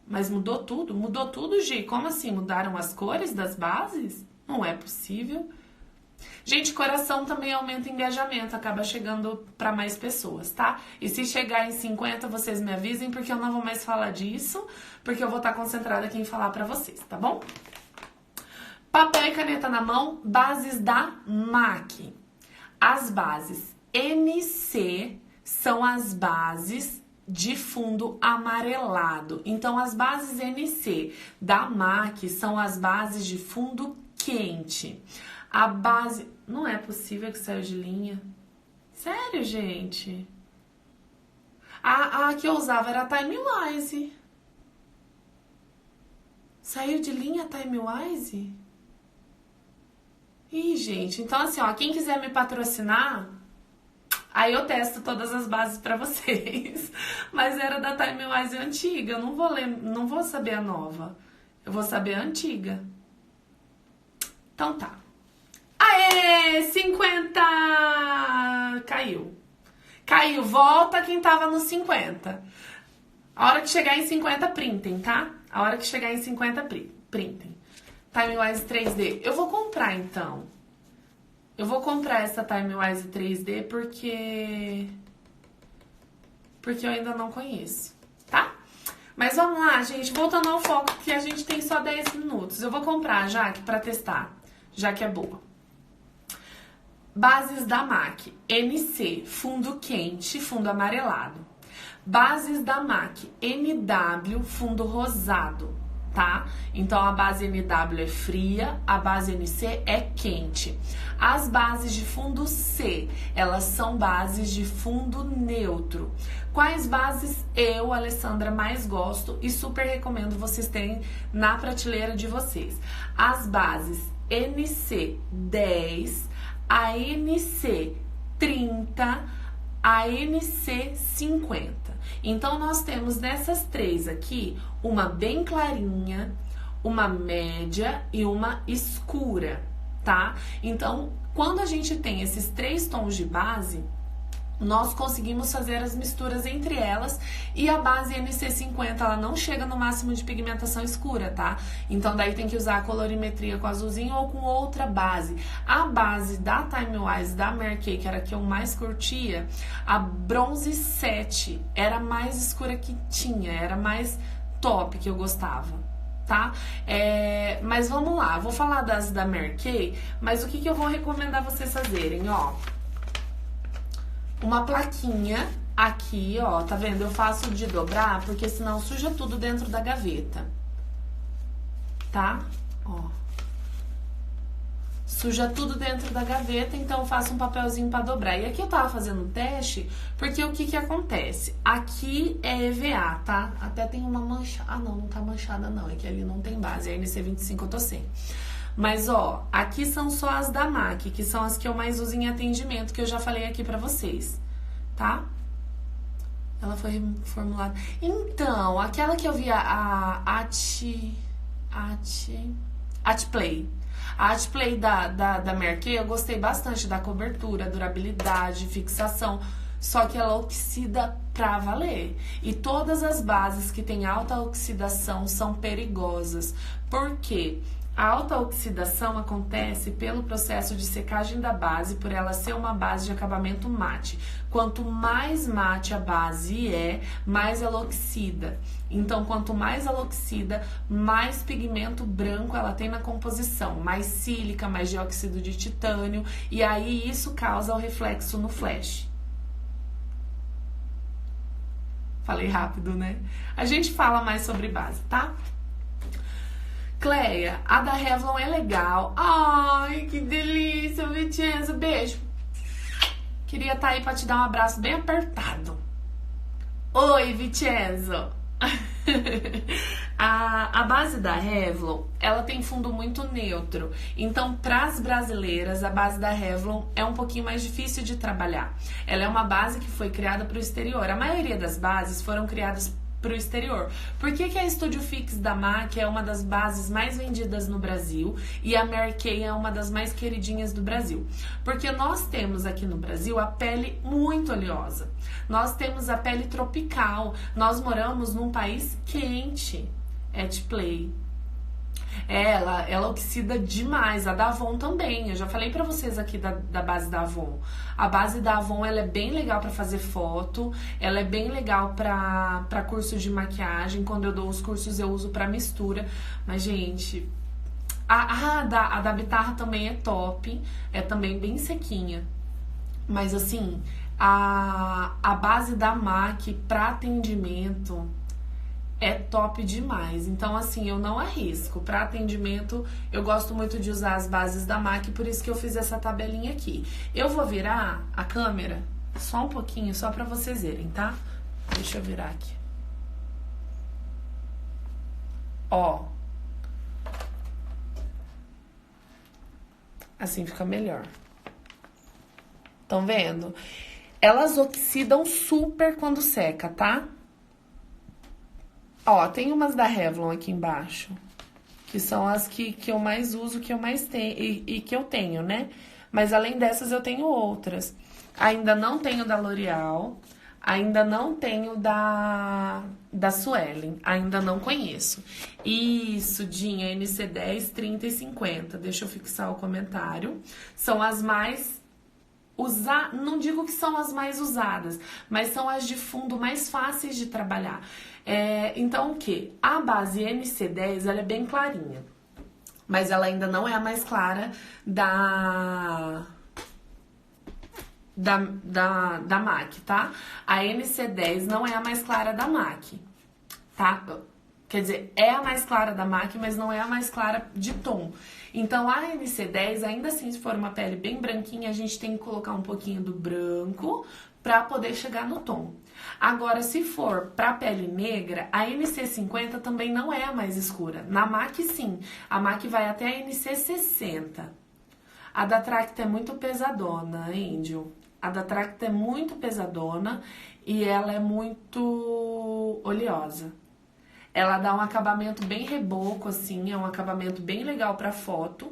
mas mudou tudo, Gi. Como assim? Mudaram as cores das bases? Não é possível. Gente, coração também aumenta o engajamento, acaba chegando para mais pessoas, tá? E se chegar em 50, vocês me avisem, porque eu não vou mais falar disso, porque eu vou estar concentrada aqui em falar para vocês, tá bom? Papel e caneta na mão, bases da MAC. As bases NC são as bases de fundo amarelado. Então, as bases NC da MAC são as bases de fundo quente. A base... Não é possível que saiu de linha. Sério, gente? A que eu usava era a Time Wise. Saiu de linha a Time Wise? Ih, gente. Então, assim, ó, quem quiser me patrocinar, aí eu testo todas as bases pra vocês. Mas era da Time Wise antiga. Eu não vou saber a nova. Eu vou saber a antiga. Então tá. Aê! 50! Caiu. Volta quem tava no 50. A hora que chegar em 50, printem, tá? A hora que chegar em 50, printem. Timewise 3D. Eu vou comprar, então. Eu vou comprar essa Timewise 3D porque eu ainda não conheço, tá? Mas vamos lá, gente. Voltando ao foco, que a gente tem só 10 minutos. Eu vou comprar, Jaque, pra testar. Já que é boa. Bases da MAC, NC, fundo quente, fundo amarelado. Bases da MAC, NW, fundo rosado, tá? Então, a base NW é fria, a base NC é quente. As bases de fundo C, elas são bases de fundo neutro. Quais bases eu, Alessandra, mais gosto e super recomendo vocês terem na prateleira de vocês? As bases NC 10, a NC 30, a NC 50. Então, nós temos dessas três aqui, uma bem clarinha, uma média e uma escura, tá? Então, quando a gente tem esses 3 tons de base, nós conseguimos fazer as misturas entre elas, e a base NC50 ela não chega no máximo de pigmentação escura, tá? Então daí tem que usar a colorimetria com azulzinho ou com outra base. A base da Time Wise, da Mary Kay, que era a que eu mais curtia, a Bronze 7 era a mais escura que tinha, era a mais top que eu gostava, tá? Mas vamos lá, vou falar das da Mary Kay, mas o que eu vou recomendar vocês fazerem, ó? Uma plaquinha aqui, ó, tá vendo? Eu faço de dobrar, porque senão suja tudo dentro da gaveta, tá? Ó. Suja tudo dentro da gaveta, então eu faço um papelzinho pra dobrar. E aqui eu tava fazendo um teste, porque o que acontece? Aqui é EVA, tá? Até tem uma mancha... Ah, não tá manchada não, é que ali não tem base, a NC25 eu tô sem. Mas, ó, aqui são só as da MAC, que são as que eu mais uso em atendimento, que eu já falei aqui pra vocês, tá? Ela foi reformulada. Então, aquela que eu vi, a Atplay. A Atplay da Mary Kay, eu gostei bastante da cobertura, durabilidade, fixação. Só que ela oxida pra valer. E todas as bases que têm alta oxidação são perigosas. Por quê? A alta oxidação acontece pelo processo de secagem da base, por ela ser uma base de acabamento mate. Quanto mais mate a base mais ela oxida. Então, quanto mais ela oxida, mais pigmento branco ela tem na composição. Mais sílica, mais dióxido de titânio. E aí, isso causa o reflexo no flash. Falei rápido, né? A gente fala mais sobre base, tá? Cleia, a da Revlon é legal. Ai, que delícia, Vincenzo. Beijo. Queria estar aí pra te dar um abraço bem apertado. Oi, Vincenzo. A base da Revlon, ela tem fundo muito neutro. Então, pras brasileiras, a base da Revlon é um pouquinho mais difícil de trabalhar. Ela é uma base que foi criada pro exterior. A maioria das bases foram criadas pro exterior. Por que a Studio Fix da MAC é uma das bases mais vendidas no Brasil e a Mary Kay é uma das mais queridinhas do Brasil? Porque nós temos aqui no Brasil a pele muito oleosa. Nós temos a pele tropical. Nós moramos num país quente. Atplay. Ela oxida demais. A da Avon também. Eu já falei pra vocês aqui da base da Avon. A base da Avon, ela é bem legal pra fazer foto. Ela é bem legal pra curso de maquiagem. Quando eu dou os cursos, eu uso pra mistura. Mas, gente... A da Bitarra também é top. É também bem sequinha. Mas, assim... A base da MAC pra atendimento... é top demais. Então, assim, eu não arrisco. Para atendimento, eu gosto muito de usar as bases da MAC, por isso que eu fiz essa tabelinha aqui. Eu vou virar a câmera só um pouquinho, só para vocês verem, tá? Deixa eu virar aqui. Ó. Assim fica melhor. Estão vendo? Elas oxidam super quando seca, tá? Ó, tem umas da Revlon aqui embaixo, que são as que eu mais uso, que eu mais tenho, e que eu tenho, né? Mas além dessas eu tenho outras. Ainda não tenho da L'Oreal, ainda não tenho da Suelen, ainda não conheço. Isso, Dinha, NC10, 30 e 50, deixa eu fixar o comentário. São as mais... não digo que são as mais usadas, mas são as de fundo mais fáceis de trabalhar. Então, o que? A base NC10, ela é bem clarinha, mas ela ainda não é a mais clara da MAC, tá? A NC10 não é a mais clara da MAC, tá? Quer dizer, é a mais clara da MAC, mas não é a mais clara de tom. Então, a NC10, ainda assim, se for uma pele bem branquinha, a gente tem que colocar um pouquinho do branco pra poder chegar no tom. Agora, se for pra pele negra, a NC50 também não é a mais escura. Na MAC, sim. A MAC vai até a NC60. A da Tracta é muito pesadona, Angel. A da Tracta é muito pesadona e ela é muito oleosa. Ela dá um acabamento bem reboco, assim, é um acabamento bem legal pra foto.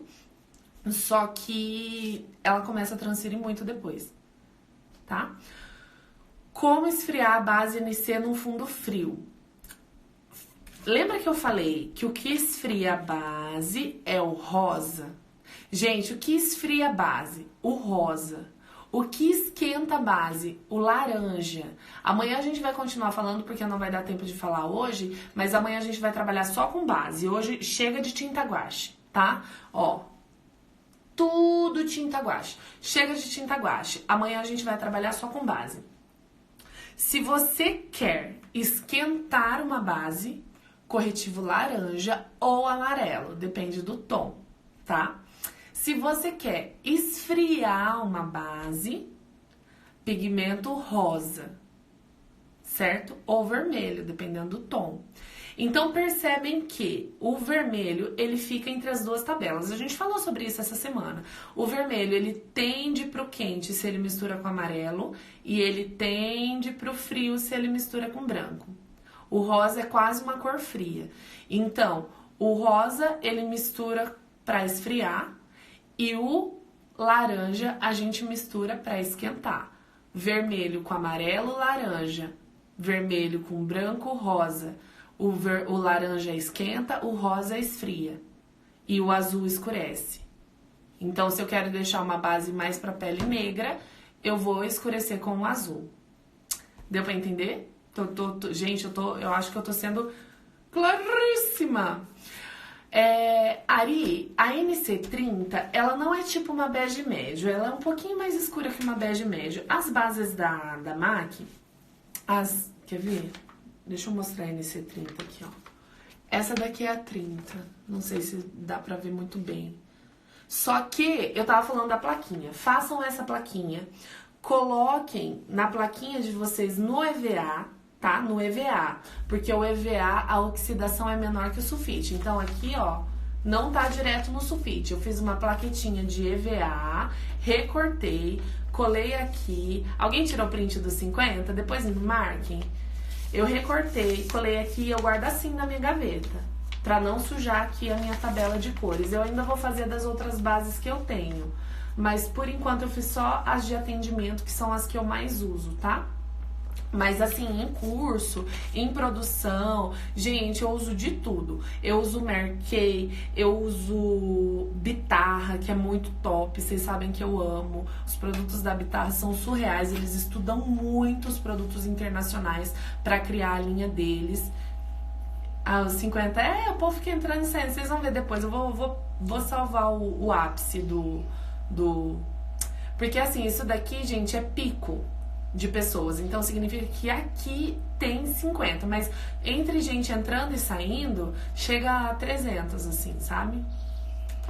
só que ela começa a transferir muito depois, tá? Como esfriar a base NC num fundo frio? Lembra que eu falei que o que esfria a base é o rosa? Gente, o que esfria a base? O rosa. O que esquenta a base? O laranja. Amanhã a gente vai continuar falando porque não vai dar tempo de falar hoje, mas amanhã a gente vai trabalhar só com base. Hoje chega de tinta guache, tá? Ó, tudo tinta guache. Chega de tinta guache. Amanhã a gente vai trabalhar só com base. Se você quer esquentar uma base, corretivo laranja ou amarelo, depende do tom, tá? Se você quer esfriar uma base, pigmento rosa, certo? Ou vermelho, dependendo do tom. Então percebem que o vermelho, ele fica entre as duas tabelas. A gente falou sobre isso essa semana. O vermelho, ele tende pro quente se ele mistura com amarelo e ele tende pro frio se ele mistura com branco. O rosa é quase uma cor fria. Então, o rosa, ele mistura para esfriar e o laranja a gente mistura para esquentar. Vermelho com amarelo, laranja. Vermelho com branco, rosa. O laranja esquenta, o rosa esfria. E o azul escurece. Então, se eu quero deixar uma base mais para pele negra, eu vou escurecer com o azul. Deu para entender? Gente, eu acho que eu tô sendo claríssima. Ari, a NC30, ela não é tipo uma bege médio, ela é um pouquinho mais escura que uma bege médio. As bases da MAC, quer ver? Deixa eu mostrar a NC30 aqui, ó. Essa daqui é a 30, não sei se dá pra ver muito bem. Só que, eu tava falando da plaquinha, façam essa plaquinha, coloquem na plaquinha de vocês no EVA, tá? No EVA, porque o EVA, a oxidação é menor que o sulfite. Então aqui, ó, não tá direto no sulfite. Eu fiz uma plaquetinha de EVA, recortei, colei aqui. Alguém tirou o print dos 50? Depois me marquem. Eu recortei, colei aqui e eu guardo assim na minha gaveta, pra não sujar aqui a minha tabela de cores. Eu ainda vou fazer das outras bases que eu tenho, mas por enquanto eu fiz só as de atendimento, que são as que eu mais uso, tá? Mas assim, em curso, em produção, gente, eu uso de tudo. Eu uso Merkei, eu uso Bitarra, que é muito top, vocês sabem que eu amo. Os produtos da Bitarra são surreais, eles estudam muito os produtos internacionais pra criar a linha deles. Os 50, o povo fica entrando em cena, vocês vão ver depois. Eu vou salvar o ápice do... Porque assim, isso daqui, gente, é pico de pessoas, então significa que aqui tem 50, mas entre gente entrando e saindo, chega a 300, assim, sabe?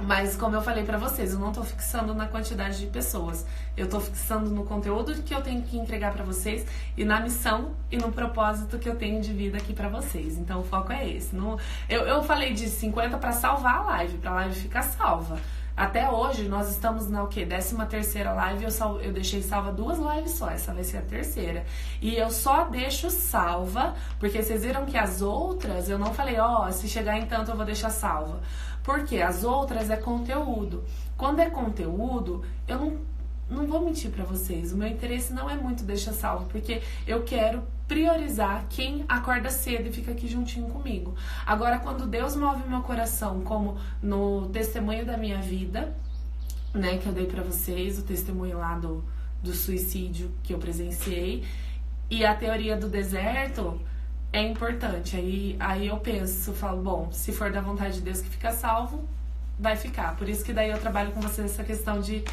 Mas como eu falei pra vocês, eu não tô fixando na quantidade de pessoas, eu tô fixando no conteúdo que eu tenho que entregar pra vocês e na missão e no propósito que eu tenho de vida aqui pra vocês. Então o foco é esse. Eu falei de 50 pra salvar a live, pra live ficar salva. Até hoje, nós estamos na 13ª live, eu deixei salva 2 lives só, essa vai ser a 3ª. E eu só deixo salva, porque vocês viram que as outras, eu não falei, se chegar em tanto eu vou deixar salva. Porque as outras é conteúdo. Quando é conteúdo, eu não vou mentir pra vocês, o meu interesse não é muito deixar salvo, porque eu quero priorizar quem acorda cedo e fica aqui juntinho comigo. Agora, quando Deus move meu coração, como no testemunho da minha vida, né, que eu dei pra vocês, o testemunho lá do suicídio que eu presenciei, e a teoria do deserto, é importante. Aí eu penso, falo, bom, se for da vontade de Deus que fica salvo, vai ficar. Por isso que daí eu trabalho com vocês essa questão de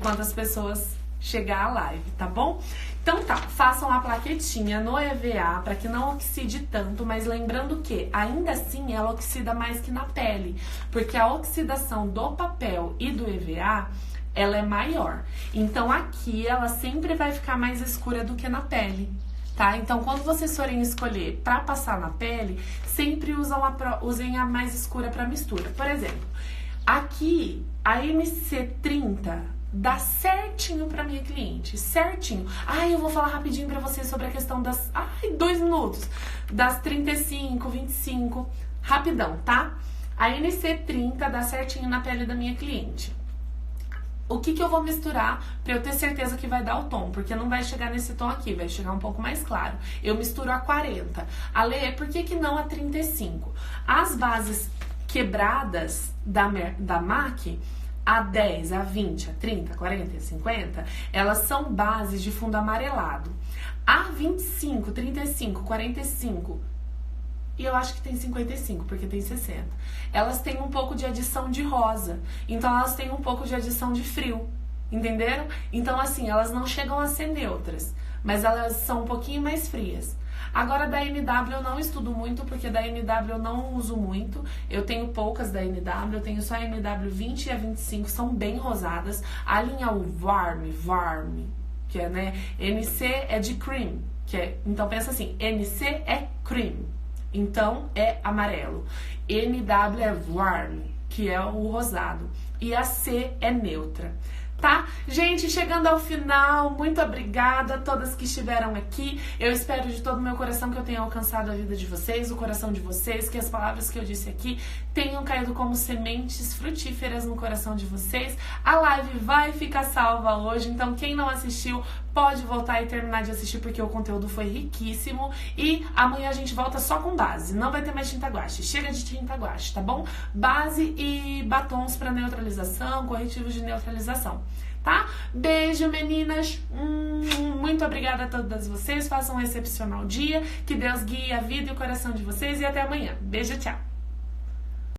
quantas pessoas chegar à live, tá bom? Então tá, façam a plaquetinha no EVA para que não oxide tanto, mas lembrando que ainda assim ela oxida mais que na pele, porque a oxidação do papel e do EVA, ela é maior. Então aqui ela sempre vai ficar mais escura do que na pele. Tá? Então, quando vocês forem escolher para passar na pele, sempre usem a mais escura para mistura. Por exemplo, aqui a NC30 dá certinho para minha cliente, certinho. Eu vou falar rapidinho para vocês sobre a questão das 2 minutos, das 35, 25, rapidão, tá? A NC30 dá certinho na pele da minha cliente. o que eu vou misturar para eu ter certeza que vai dar o tom, porque não vai chegar nesse tom aqui, vai chegar um pouco mais claro. Eu misturo a 40. Ale, por que não a 35? As bases quebradas da MAC, a 10, a 20, a 30, a 40 e a 50, elas são bases de fundo amarelado. A 25, 35, 45, e eu acho que tem 55, porque tem 60. Elas têm um pouco de adição de rosa, então elas têm um pouco de adição de frio, entenderam? Então assim, elas não chegam a ser neutras, mas elas são um pouquinho mais frias. Agora da NW eu não estudo muito, porque da NW eu não uso muito. Eu tenho poucas da NW, eu tenho só a NW 20 e a 25, são bem rosadas. A linha Warm, que é, né, NC é de cream, que é, então pensa assim, NC é cream, então é amarelo. NW é warm, que é o rosado, e a C é neutra. Tá? Gente, chegando ao final, muito obrigada a todas que estiveram aqui. Eu espero de todo o meu coração que eu tenha alcançado a vida de vocês, o coração de vocês, que as palavras que eu disse aqui tenham caído como sementes frutíferas no coração de vocês. A live vai ficar salva hoje, então quem não assistiu pode voltar e terminar de assistir, porque o conteúdo foi riquíssimo. E amanhã a gente volta só com base, não vai ter mais tinta guache, chega de tinta guache, tá bom? Base e batons para neutralização, corretivos de neutralização, tá? Beijo, meninas, muito obrigada a todas vocês, façam um excepcional dia, que Deus guie a vida e o coração de vocês, e até amanhã. Beijo, tchau!